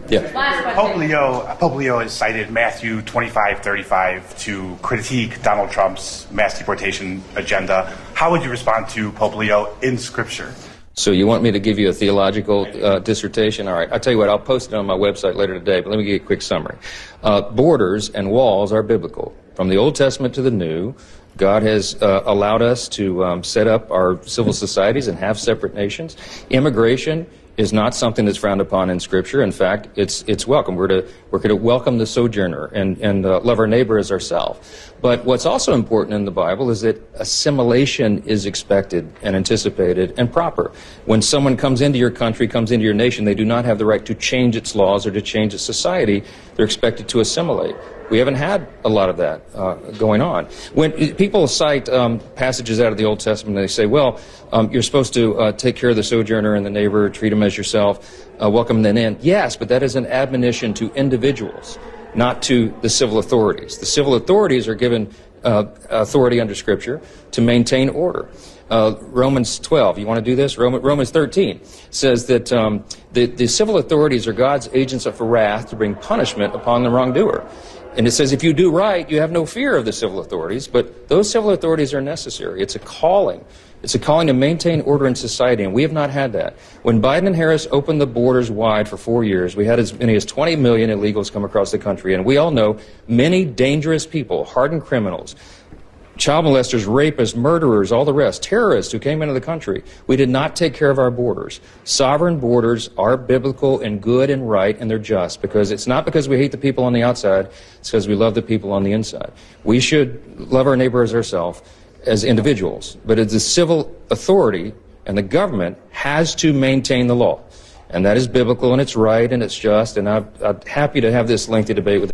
Yeah. Pope Leo has cited Matthew 25:35 to critique Donald Trump's mass deportation agenda. How would you respond to Pope Leo in Scripture? So you want me to give you a theological dissertation? All right, I'll tell you what, I'll post it on my website later today, but let me give you a quick summary. Borders and walls are biblical. From the Old Testament to the New, God has allowed us to set up our civil societies and have separate nations. Immigration is not something that's frowned upon in Scripture. In fact, it's welcome. We're to welcome the sojourner and love our neighbor as ourselves. But what's also important in the Bible is that assimilation is expected and anticipated and proper. When someone comes into your country, comes into your nation, they do not have the right to change its laws or to change its society. They're expected to assimilate. We haven't had a lot of that going on. When people cite passages out of the Old Testament, they say, well, you're supposed to take care of the sojourner and the neighbor, treat them as yourself, welcome them in. Yes, but that is an admonition to individuals, not to the civil authorities. The civil authorities are given authority under Scripture to maintain order. Romans 12, you want to do this? Romans 13 says that the civil authorities are God's agents of wrath to bring punishment upon the wrongdoer. And it says if you do right, you have no fear of the civil authorities, but those civil authorities are necessary. It's a calling. It's a calling to maintain order in society, and we have not had that. When Biden and Harris opened the borders wide for 4 years, we had as many as 20 million illegals come across the country, and we all know many dangerous people, hardened criminals, child molesters, rapists, murderers, all the rest, terrorists who came into the country. We did not take care of our borders. Sovereign borders are biblical and good and right, and they're just, because it's not because we hate the people on the outside, it's because we love the people on the inside. We should love our neighbor as ourselves, as individuals, but it's the civil authority and the government has to maintain the law. And that is biblical, and it's right, and it's just, and I'm happy to have this lengthy debate with